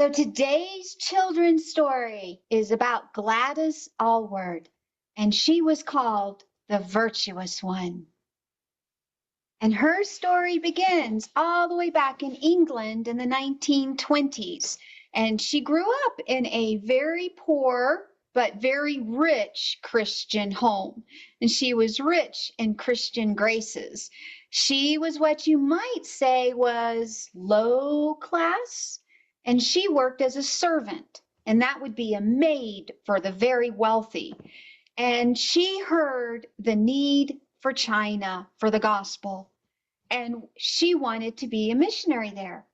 So today's children's story is about Gladys Aylward, and she was called the Virtuous One. And her story begins all the way back in England in the 1920s. And she grew up in a very poor but very rich Christian home. And she was rich in Christian graces. She was what you might say was low class, and she worked as a servant, and that would be a maid for the very wealthy. And she heard the need for China for the gospel, and she wanted to be a missionary there.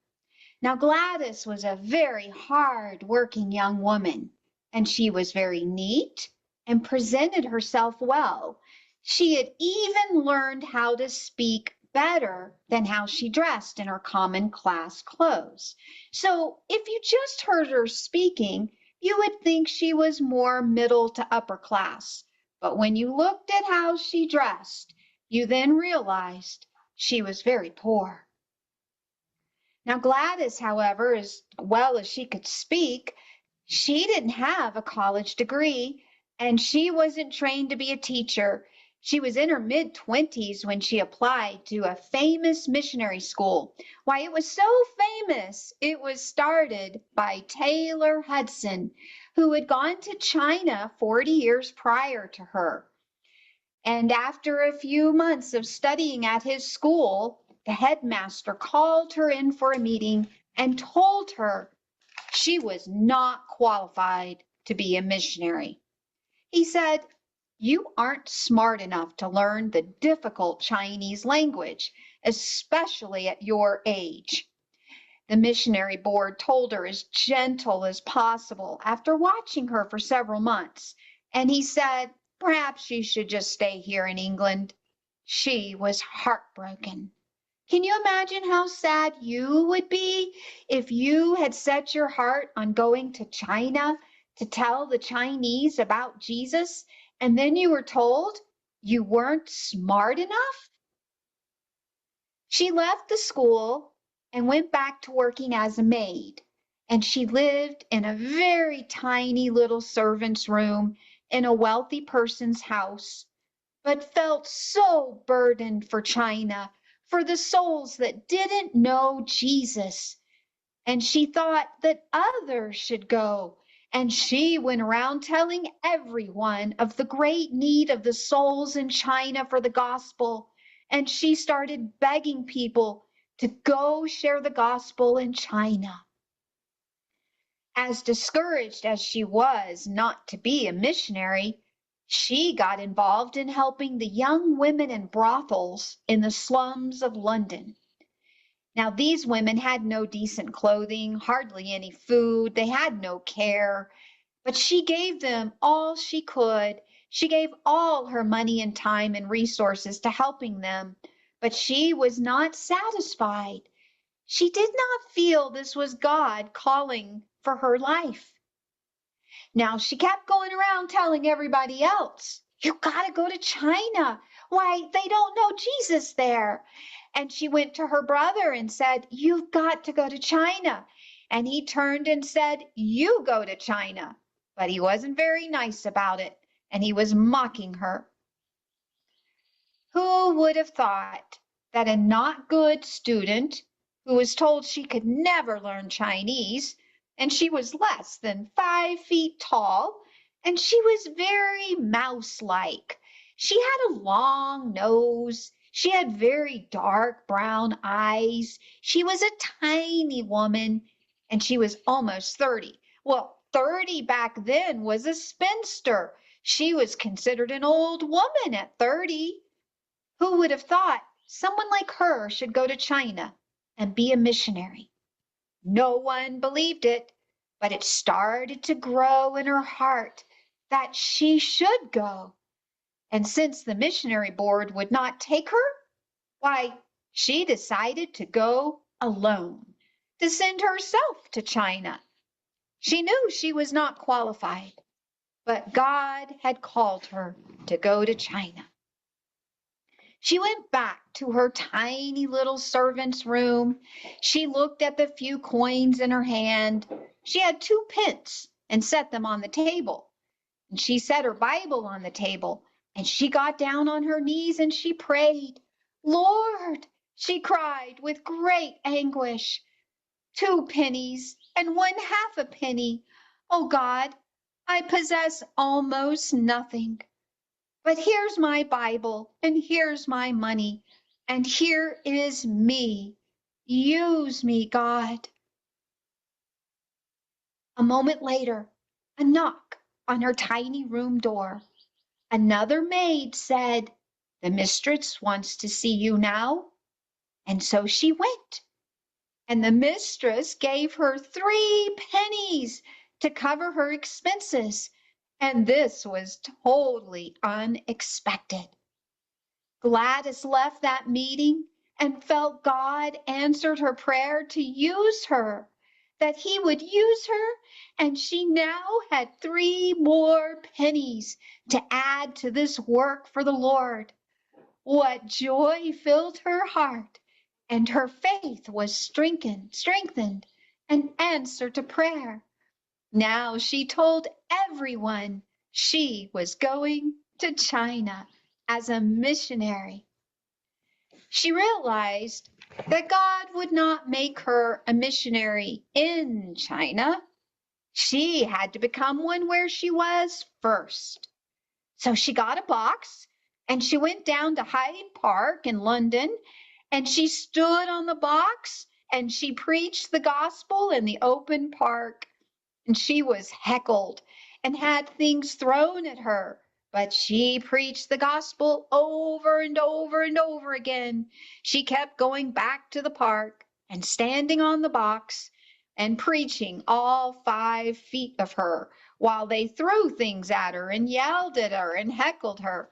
Now, Gladys was a very hard-working young woman, and she was very neat and presented herself well. She had even learned how to speak better than how she dressed in her common class clothes. So if you just heard her speaking, you would think she was more middle to upper class. But when you looked at how she dressed, you then realized she was very poor. Now, Gladys, however, as well as she could speak, she didn't have a college degree, and she wasn't trained to be a teacher. She was in her mid-20s when she applied to a famous missionary school. Why, it was so famous, it was started by Taylor Hudson, who had gone to China 40 years prior to her. And after a few months of studying at his school, the headmaster called her in for a meeting and told her she was not qualified to be a missionary. He said, "You aren't smart enough to learn the difficult Chinese language, especially at your age." The missionary board told her as gentle as possible after watching her for several months, and he said, "Perhaps you should just stay here in England." She was heartbroken. Can you imagine how sad you would be if you had set your heart on going to China to tell the Chinese about Jesus, and then you were told you weren't smart enough? She left the school and went back to working as a maid, and she lived in a very tiny little servant's room in a wealthy person's house, but felt so burdened for China, for the souls that didn't know Jesus. And she thought that others should go. And she went around telling everyone of the great need of the souls in China for the gospel. And she started begging people to go share the gospel in China. As discouraged as she was not to be a missionary, she got involved in helping the young women in brothels in the slums of London. Now, these women had no decent clothing, hardly any food, they had no care, but she gave them all she could. She gave all her money and time and resources to helping them, but she was not satisfied. She did not feel this was God calling for her life. Now, she kept going around telling everybody else, "You got to go to China. Why, they don't know Jesus there." And she went to her brother and said, "You've got to go to China." And he turned and said, "You go to China." But he wasn't very nice about it, and he was mocking her. Who would have thought that a not good student who was told she could never learn Chinese, and she was less than 5 feet tall, and she was very mouse-like. She had a long nose. She had very dark brown eyes. She was a tiny woman, and she was almost 30. Well, 30 back then was a spinster. She was considered an old woman at 30. Who would have thought someone like her should go to China and be a missionary? No one believed it, but it started to grow in her heart that she should go. And since the missionary board would not take her, why, she decided to go alone, to send herself to China. She knew she was not qualified, but God had called her to go to China. She went back to her tiny little servant's room. She looked at the few coins in her hand. She had 2 pence and set them on the table. And she set her Bible on the table, and she got down on her knees and she prayed. Lord, she cried with great anguish, 2 pennies and 1/2 a penny. Oh God, I possess almost nothing. But here's my Bible, and here's my money, and here is me. Use me, God. A moment later, a knock on her tiny room door. Another maid said, "The mistress wants to see you now." And so she went, and the mistress gave her 3 pennies to cover her expenses. And this was totally unexpected. Gladys left that meeting and felt God answered her prayer to use her, that he would use her, and she now had 3 more pennies to add to this work for the Lord. What joy filled her heart, and her faith was strengthened, and answered to prayer. Now she told everyone she was going to China as a missionary. She realized that God would not make her a missionary in China. She had to become one where she was first. So she got a box and she went down to Hyde Park in London, and she stood on the box and she preached the gospel in the open park. And she was heckled and had things thrown at her. But she preached the gospel over and over and over again. She kept going back to the park and standing on the box and preaching all 5 feet of her while they threw things at her and yelled at her and heckled her.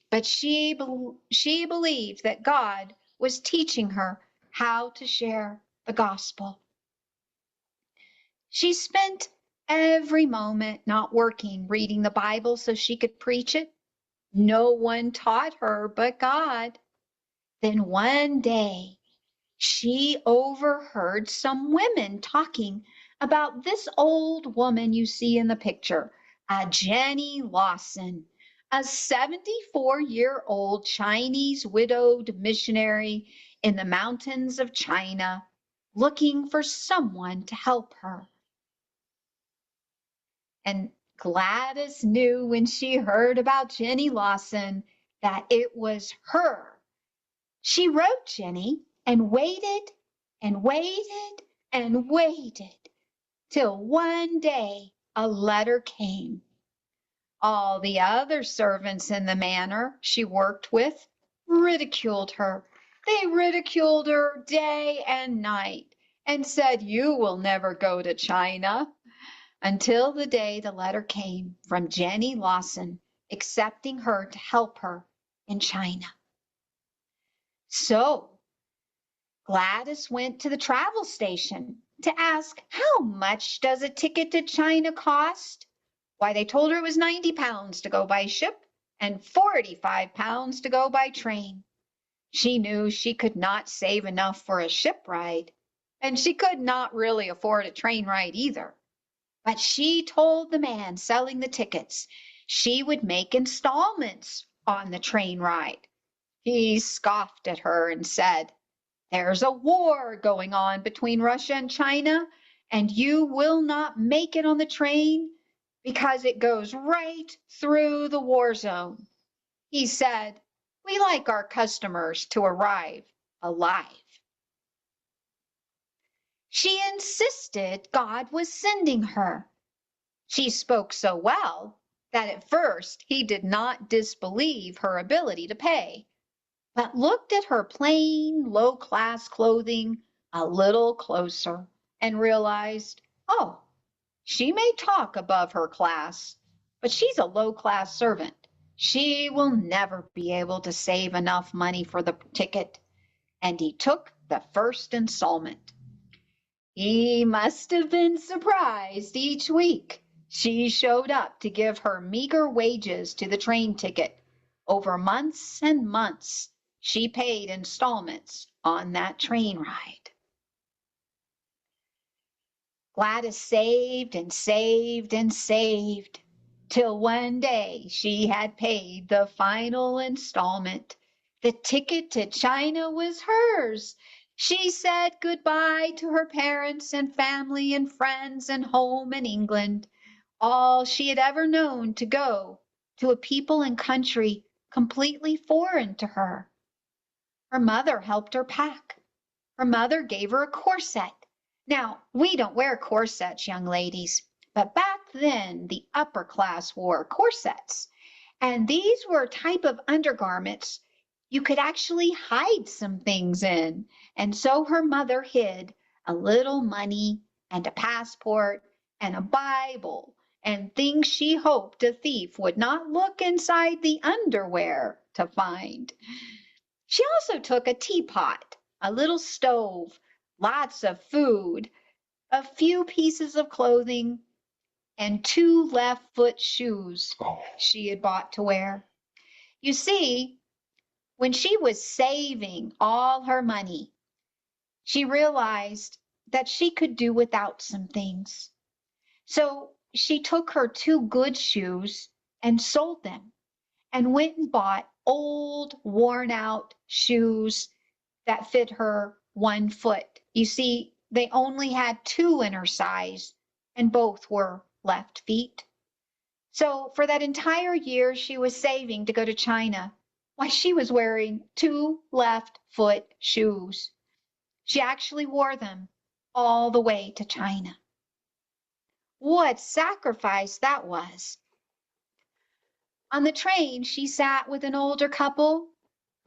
But she believed that God was teaching her how to share the gospel. She spent every moment not working, reading the Bible so she could preach it. No one taught her but God. Then one day, she overheard some women talking about this old woman you see in the picture, a Jenny Lawson, a 74-year-old Chinese widowed missionary in the mountains of China, looking for someone to help her. And Gladys knew when she heard about Jenny Lawson that it was her. She wrote Jenny and waited and waited and waited till one day a letter came. All the other servants in the manor she worked with ridiculed her. They ridiculed her day and night and said, "You will never go to China." Until the day the letter came from Jenny Lawson accepting her to help her in China. So Gladys went to the travel station to ask, "How much does a ticket to China cost?" Why, they told her it was 90 pounds to go by ship and 45 pounds to go by train. She knew she could not save enough for a ship ride, and she could not really afford a train ride either. But she told the man selling the tickets she would make installments on the train ride. He scoffed at her and said, "There's a war going on between Russia and China, and you will not make it on the train because it goes right through the war zone." He said, "We like our customers to arrive alive." She insisted God was sending her. She spoke so well that at first he did not disbelieve her ability to pay, but looked at her plain, low-class clothing a little closer and realized, oh, she may talk above her class, but she's a low-class servant. She will never be able to save enough money for the ticket. And he took the first installment. He must have been surprised each week she showed up to give her meager wages to the train ticket. Over months and months, she paid installments on that train ride. Gladys saved and saved and saved till one day she had paid the final installment. The ticket to China was hers. She said goodbye to her parents and family and friends and home in England, all she had ever known, to go to a people and country completely foreign to her. Her mother helped her pack. Her mother gave her a corset. Now, we don't wear corsets, young ladies, but back then the upper class wore corsets. And these were a type of undergarments you could actually hide some things in. And so her mother hid a little money and a passport and a Bible and things she hoped a thief would not look inside the underwear to find. She also took a teapot, a little stove, lots of food, a few pieces of clothing, and 2 left foot shoes she had bought to wear. You see, when she was saving all her money, she realized that she could do without some things. So she took her 2 good shoes and sold them and went and bought old, worn out shoes that fit her 1 foot. You see, they only had 2 in her size, and both were left feet. So for that entire year she was saving to go to China, why, she was wearing 2 left foot shoes. She actually wore them all the way to China. What sacrifice that was. On the train, she sat with an older couple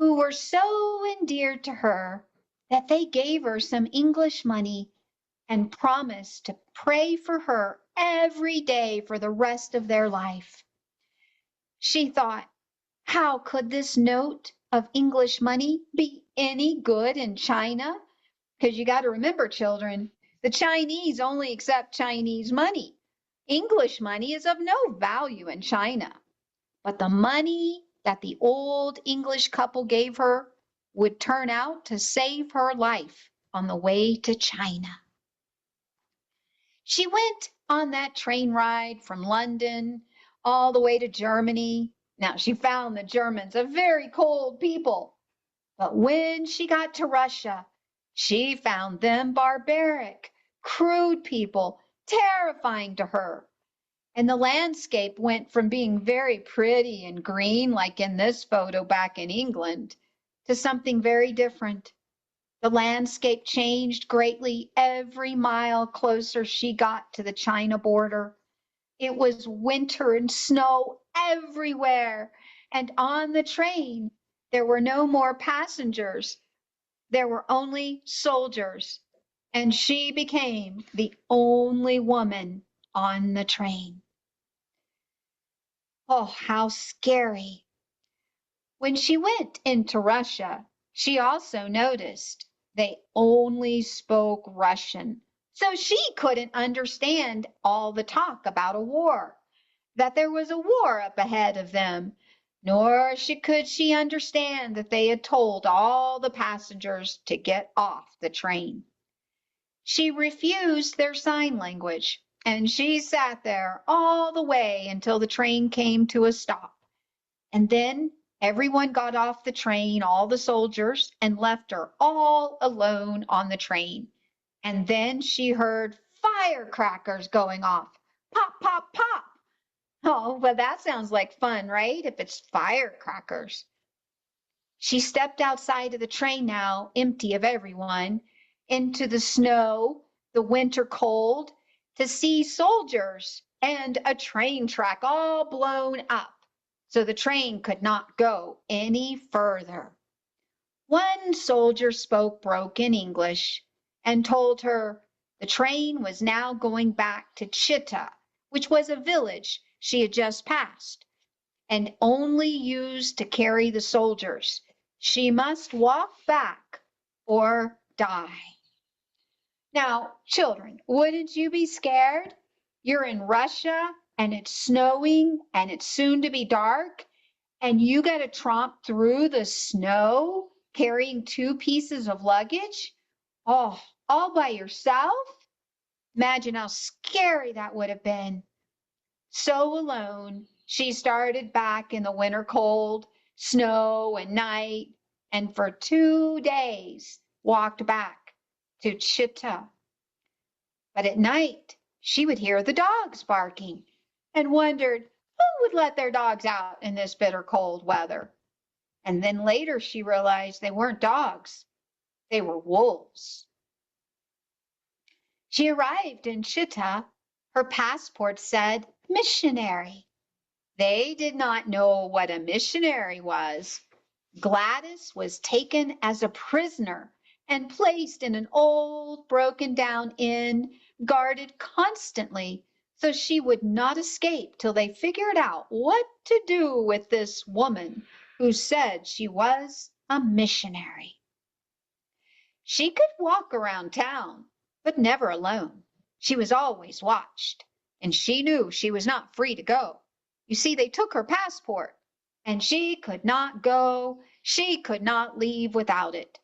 who were so endeared to her that they gave her some English money and promised to pray for her every day for the rest of their life. She thought, how could this note of English money be any good in China? Because you got to remember, children, the Chinese only accept Chinese money. English money is of no value in China. But the money that the old English couple gave her would turn out to save her life on the way to China. She went on that train ride from London all the way to Germany. Now, she found the Germans a very cold people. But when she got to Russia, she found them barbaric, crude people, terrifying to her. And the landscape went from being very pretty and green, like in this photo back in England, to something very different. The landscape changed greatly every mile closer she got to the China border. It was winter and snow everywhere. And on the train, there were no more passengers. There were only soldiers. And she became the only woman on the train. Oh, how scary. When she went into Russia, she also noticed they only spoke Russian. So she couldn't understand all the talk about a war, that there was a war up ahead of them, nor could she understand that they had told all the passengers to get off the train. She refused their sign language, and she sat there all the way until the train came to a stop. And then everyone got off the train, all the soldiers, and left her all alone on the train. And then she heard firecrackers going off. Pop, pop, pop. Oh, well, that sounds like fun, right? If it's firecrackers. She stepped outside of the train now, empty of everyone, into the snow, the winter cold, to see soldiers and a train track all blown up, so the train could not go any further. One soldier spoke broken English and told her the train was now going back to Chita, which was a village she had just passed, and only used to carry the soldiers. She must walk back or die. Now, children, wouldn't you be scared? You're in Russia and it's snowing and it's soon to be dark, and you got to tromp through the snow carrying 2 pieces of luggage? Oh, all by yourself? Imagine how scary that would have been. So alone, she started back in the winter cold, snow, and night, and for 2 days walked back to Chita. But at night, she would hear the dogs barking and wondered who would let their dogs out in this bitter cold weather. And then later she realized they weren't dogs, they were wolves. She arrived in Chita. Her passport said missionary. They did not know what a missionary was. Gladys was taken as a prisoner and placed in an old, broken down inn, guarded constantly so she would not escape till they figured out what to do with this woman who said she was a missionary. She could walk around town, but never alone. She was always watched, and she knew she was not free to go. You see, they took her passport, and she could not go, she could not leave without it.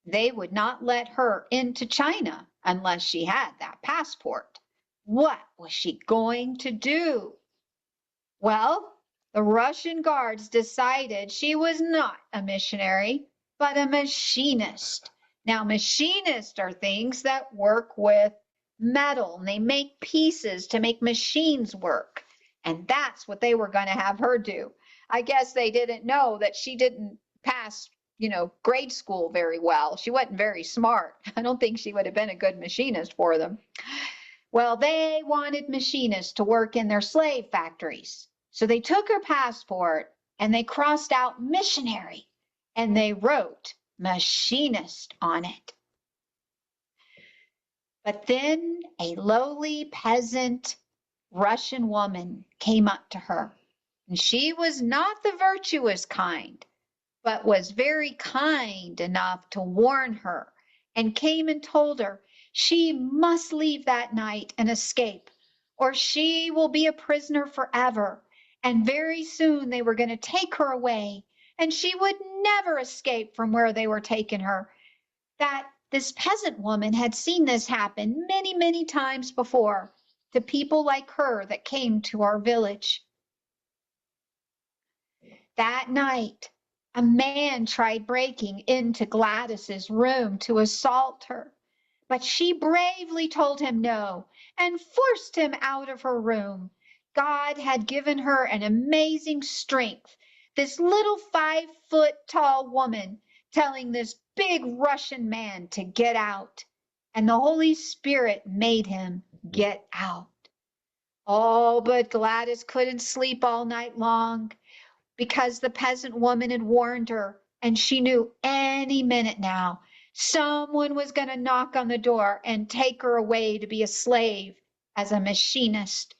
They would not let her into China unless she had that passport. What was she going to do? Well, the Russian guards decided she was not a missionary, but a machinist. Now, machinists are things that work with metal, and they make pieces to make machines work. And that's what they were going to have her do. I guess they didn't know that she didn't pass, grade school very well. She wasn't very smart. I don't think she would have been a good machinist for them. Well, they wanted machinists to work in their slave factories. So they took her passport and they crossed out missionary and they wrote machinist on it. But then a lowly peasant Russian woman came up to her, and she was not the virtuous kind, but was very kind enough to warn her, and came and told her she must leave that night and escape, or she will be a prisoner forever. And very soon they were going to take her away, and she would never escape from where they were taking her. That this peasant woman had seen this happen many, many times before to people like her that came to our village. That night, a man tried breaking into Gladys's room to assault her, but she bravely told him no and forced him out of her room. God had given her an amazing strength. This little 5-foot tall woman telling this big Russian man to get out, and the Holy Spirit made him get out. Oh, but Gladys couldn't sleep all night long because the peasant woman had warned her, and she knew any minute now someone was going to knock on the door and take her away to be a slave as a machinist.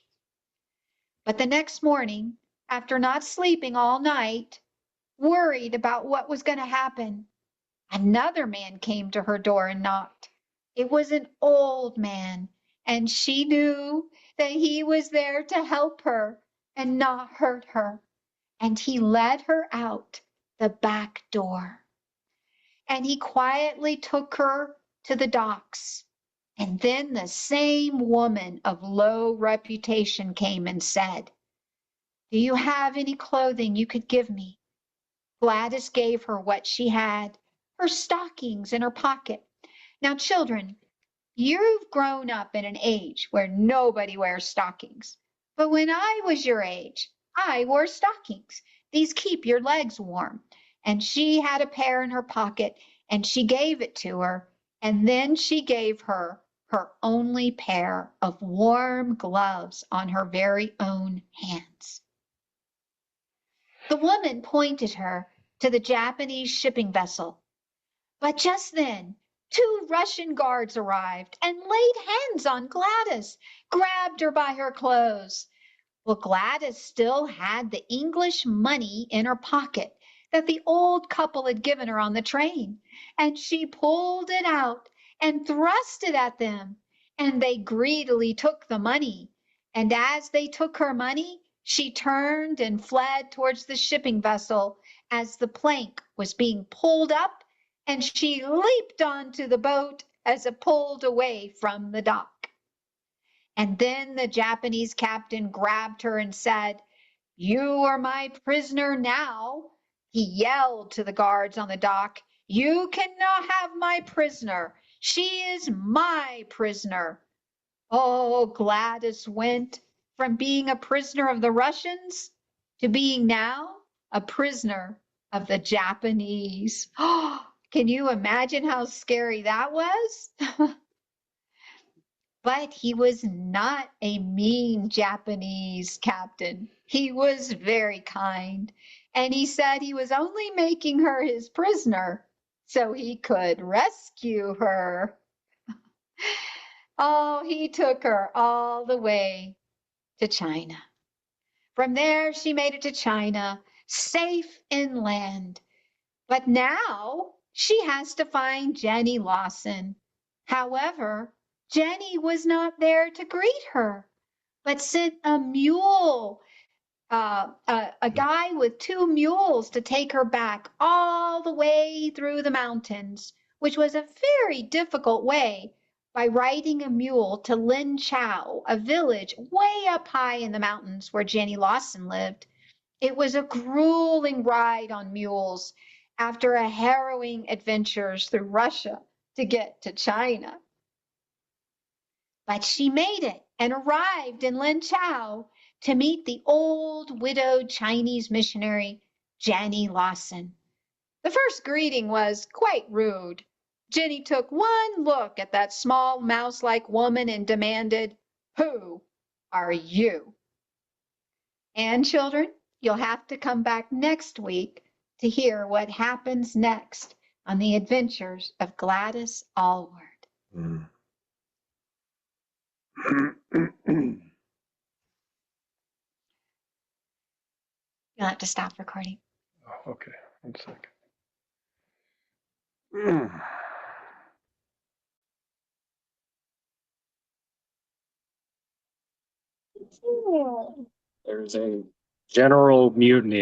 But the next morning, after not sleeping all night, worried about what was going to happen, another man came to her door and knocked. It was an old man, and she knew that he was there to help her and not hurt her. And he led her out the back door. And he quietly took her to the docks. And then the same woman of low reputation came and said, "Do you have any clothing you could give me?" Gladys gave her what she had, her stockings in her pocket. Now, children, you've grown up in an age where nobody wears stockings. But when I was your age, I wore stockings. These keep your legs warm. And she had a pair in her pocket, and she gave it to her. And then she gave her her only pair of warm gloves on her very own hands. The woman pointed her to the Japanese shipping vessel. But just then, 2 Russian guards arrived and laid hands on Gladys, grabbed her by her clothes. Well, Gladys still had the English money in her pocket that the old couple had given her on the train, and she pulled it out and thrust it at them, and they greedily took the money. And as they took her money, she turned and fled towards the shipping vessel as the plank was being pulled up, and she leaped onto the boat as it pulled away from the dock. And then the Japanese captain grabbed her and said, "You are my prisoner now." He yelled to the guards on the dock, "You cannot have my prisoner. She is my prisoner." Oh, Gladys went from being a prisoner of the Russians to being now a prisoner of the Japanese. Oh, can you imagine how scary that was? But he was not a mean Japanese captain. He was very kind, and he said he was only making her his prisoner so he could rescue her. Oh, he took her all the way to China. From there, she made it to China, safe inland. But now she has to find Jenny Lawson. However, Jenny was not there to greet her, but sent a mule, a guy with two mules to take her back all the way through the mountains, which was a very difficult way by riding a mule to Lin Chao, a village way up high in the mountains where Jenny Lawson lived. It was a grueling ride on mules after a harrowing adventures through Russia to get to China. But she made it and arrived in Linchao to meet the old widowed Chinese missionary, Jenny Lawson. The first greeting was quite rude. Jenny took one look at that small mouse-like woman and demanded, "Who are you?" And children, you'll have to come back next week to hear what happens next on the adventures of Gladys Aylward. Mm. You'll have to stop recording. Oh, okay, 1 second. Mm. There's a general mutiny